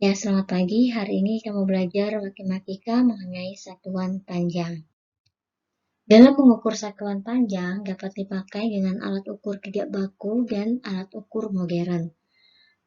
Ya, selamat pagi. Hari ini kamu belajar matematika mengenai satuan panjang. Dalam mengukur satuan panjang dapat dipakai dengan alat ukur tidak baku dan alat ukur modern.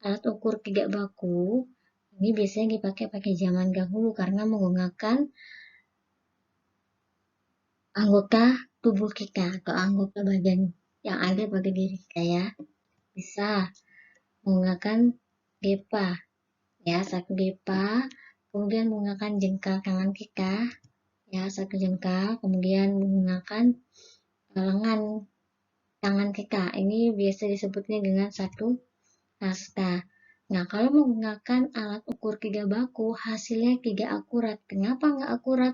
Alat ukur tidak baku ini biasanya dipakai zaman dahulu karena menggunakan anggota tubuh kita atau anggota badan yang ada pada diri kita ya. Bisa menggunakan gepa ya, satu gepa, kemudian menggunakan jengkal tangan kita ya, satu jengkal, kemudian menggunakan lengan tangan kita. Ini biasa disebutnya dengan satu hasta. Nah, kalau menggunakan alat ukur tidak baku, hasilnya tidak akurat. Kenapa nggak akurat?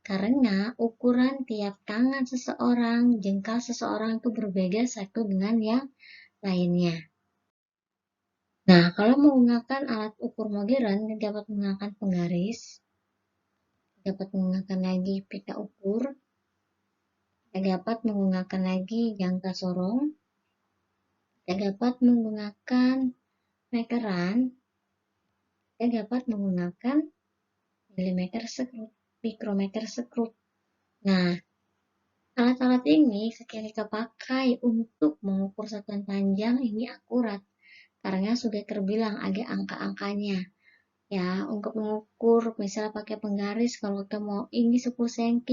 Karena ukuran tiap tangan seseorang, jengkal seseorang itu berbeda satu dengan yang lainnya. Nah, kalau menggunakan alat ukur modern, dapat menggunakan penggaris, dapat menggunakan lagi pita ukur, dapat menggunakan lagi jangka sorong, dapat menggunakan meteran, dapat menggunakan milimeter sekrup, mikrometer sekrup. Nah, alat-alat ini ketika pakai untuk mengukur satuan panjang ini akurat, karena sudah terbilang ada angka-angkanya. Ya, untuk mengukur misalnya pakai penggaris, kalau kita mau ini 10 cm,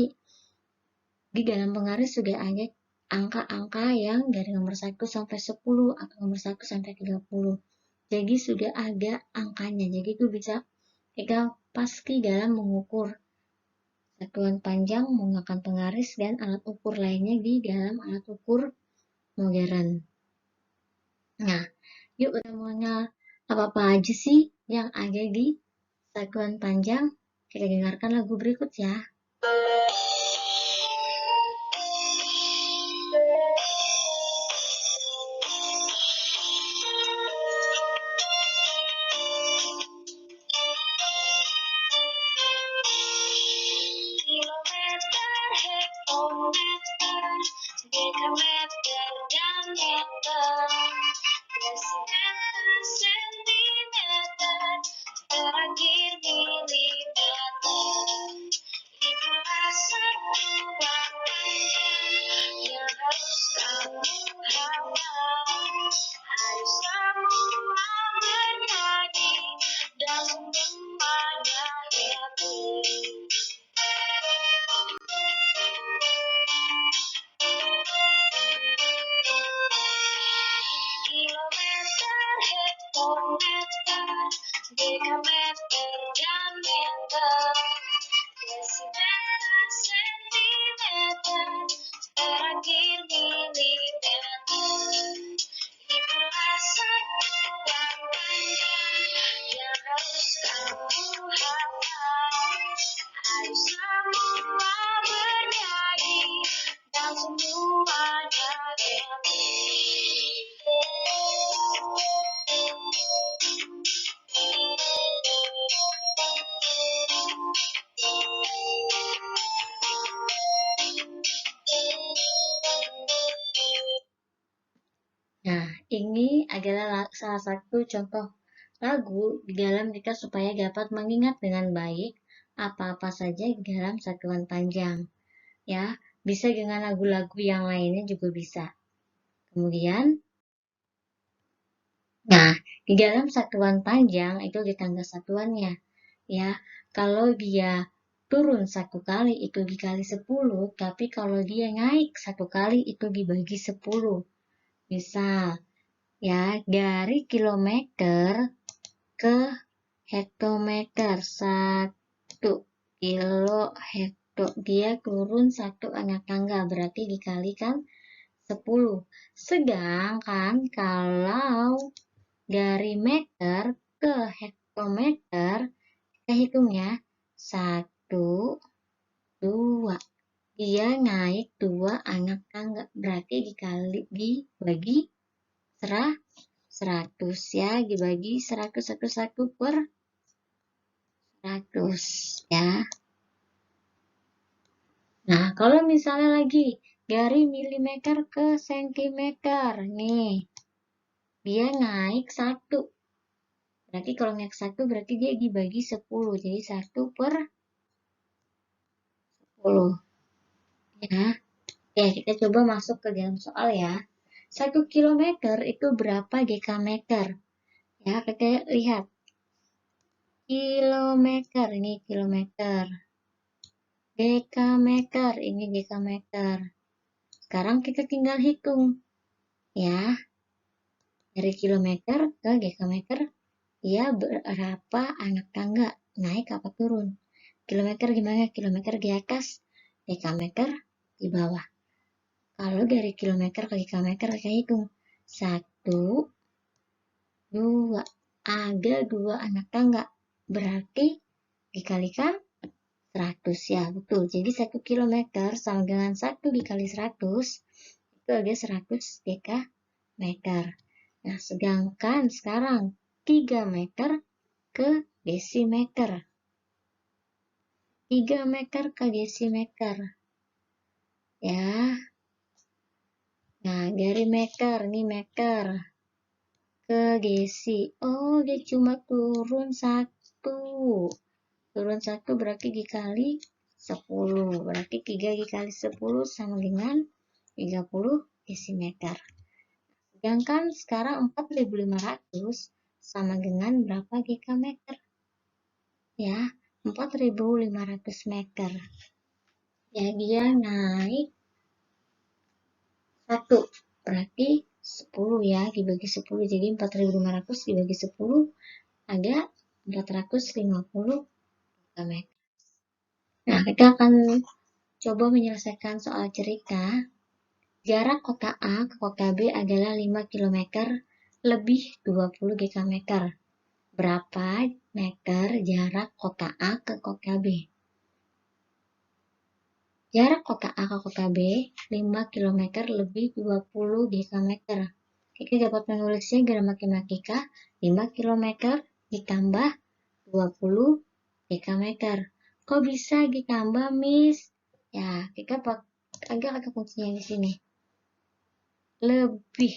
di dalam penggaris sudah ada angka-angka yang dari nomor 1 sampai 10 atau nomor 1 sampai 30. Jadi sudah ada angkanya. Jadi itu bisa kita pasti dalam mengukur satuan panjang menggunakan penggaris dan alat ukur lainnya di dalam alat ukur modern. Nah, yuk kita mengenal apa-apa aja sih yang ada di satuan panjang. Kita dengarkan lagu berikut ya. Nah, ini adalah salah satu contoh lagu di dalam kita supaya dapat mengingat dengan baik apa-apa saja di dalam satuan panjang. Ya, bisa dengan lagu-lagu yang lainnya juga bisa. Kemudian, nah, di dalam satuan panjang itu di tangga satuannya. Ya, kalau dia turun satu kali itu dikali 10, tapi kalau dia naik satu kali itu dibagi 10. Misal, ya, dari kilometer ke hektometer, 1 kilo hekto, dia turun satu anak tangga, berarti dikalikan 10. Sedangkan kalau dari meter ke hektometer, kita hitungnya 1, 2. Dia naik 2 anak tangga, berarti dibagi 100 ya, dibagi 100 per 100 ya. Nah, kalau misalnya lagi dari milimeter ke sentimeter nih, dia naik 1. Berarti kalau yang 1 berarti dia dibagi 10. Jadi 1/10. Ya. Oke, kita coba masuk ke dalam soal ya. 1 kilometer itu berapa GK meter? Ya, kita lihat. Kilometer, ini kilometer. GK meter, ini GK meter. Sekarang kita tinggal hitung. Ya, dari kilometer ke GK meter, dia berapa anak tangga? Naik apa turun? Kilometer gimana? Kilometer di atas, GK meter di bawah. Kalau dari kilometer ke GK meter, kita hitung. 1, 2. Ada 2 anak tangga. Berarti dikalikan 100 ya, betul. Jadi 1 kilometer sama dengan 1 dikali 100, itu ada 100 GK meter. Nah, sedangkan sekarang 3 meter ke desimeter. 3 meter ke desimeter. Ya. Nah, dari meter, ini meter. Ke desi. Oh, dia cuma turun 1. Turun 1 berarti dikali 10. Berarti 3 dikali 10 sama dengan 30 desimeter. Sedangkan sekarang 4.500 sama dengan berapa GK meter? Ya, 4.500 meter. Ya, dia naik 1. Berarti 10 ya, dibagi 10. Jadi 4.500 dibagi 10 ada 450 meter. Nah, kita akan coba menyelesaikan soal cerita. Jarak kota A ke kota B adalah 5 km lebih 20 GK meter. Berapa meter jarak kota A ke kota B? Jarak kota A ke kota B 5 km lebih 20 GK meter. Kita dapat menulisnya dengan matematika 5 km ditambah 20 GK meter. Kok bisa ditambah, Miss? Ya, kita agak kuncinya di sini. Lebih,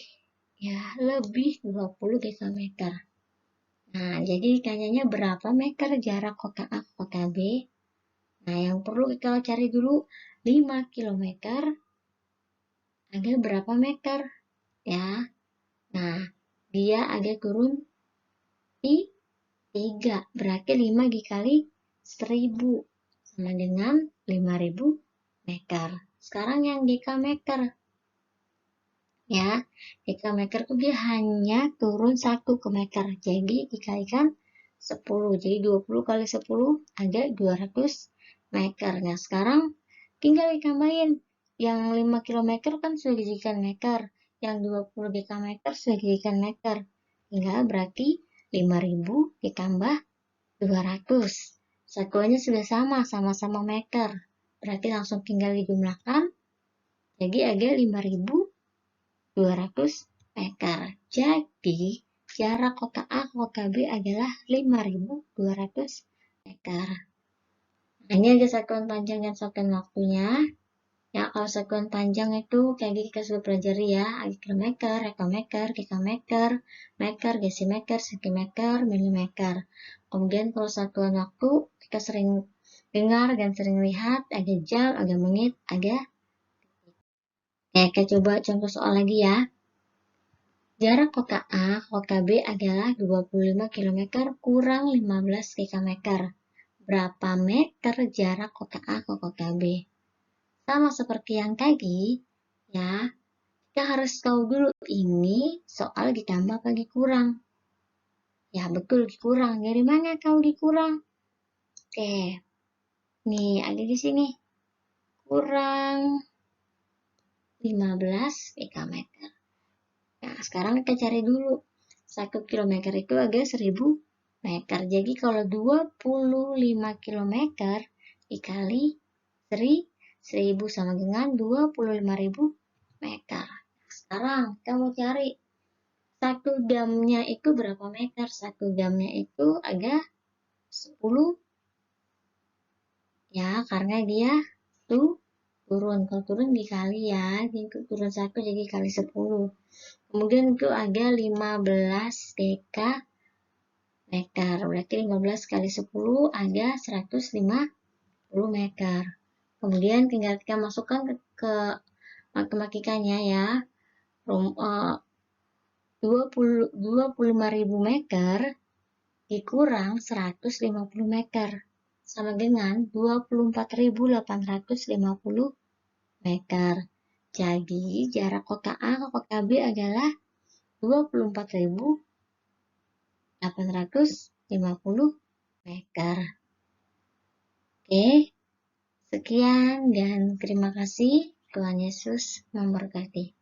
ya, lebih 20 GK meter. Nah, jadi tanyanya berapa meter jarak kota A ke kota B? Nah, yang perlu kita cari dulu 5 km ada berapa meter? Ya. Nah, dia ada turun di 3. Berarti 5 dikali 1000 sama dengan 5000 meter. Sekarang yang GK meter. Ya, GK meter itu dia hanya turun 1 ke meter. Jadi dikalikan 10. Jadi 20 kali 10 ada 200 meter. Nah, sekarang tinggal ditambahin. Yang 5 km kan sudah dijadikan meter. Yang 20 GK meter sudah dijadikan meter. Tinggal berarti 5000 ditambah 200. Satuannya sudah sama-sama meter. Berarti langsung tinggal dijumlahkan. Jadi ada 5200 meter. Jadi jarak kota A ke kota B adalah 5200 meter. Nah, ini ada satuan panjang dan satuan waktunya. Ya, kalau satuan panjang itu kayak kita sudah pelajari ya, ada kilometer, hektometer, gigameter, meter, desimeter, sentimeter, milimeter. Kemudian kalau satuan waktu kita sering dengar dan sering lihat ada jam, ada menit, ada detik. Kita coba contoh soal lagi ya. Jarak kota A ke kota B adalah 25 km kurang 15 km. Berapa meter jarak kota A ke kota B? Sama seperti yang tadi, ya, kita harus tahu dulu ini soal ditambah apa dikurang. Ya, betul dikurang. Dari mana tahu dikurang? Oke, nih ada di sini. Kurang 15 km. Nah, sekarang kita cari dulu. 1 km itu ada 1000 meter. Jadi kalau 25 km dikali 1000 sama dengan 25.000 meter. Sekarang kita mau cari 1 jamnya itu berapa meter? 1 jamnya itu ada 10 ya, karena dia tuh turun. Kalau turun dikali ya, turun 1 jadi kali 10. Kemudian itu ada 15 dk meter. Berarti 15 kali 10 ada 150 meter. Kemudian tinggal kita masukkan ke matematikanya ya. 25.000 meter dikurang 150 meter sama dengan 24.850 meter. Jadi jarak kota A ke kota B adalah 24.850 meter. Oke, sekian dan terima kasih. Tuhan Yesus memberkati.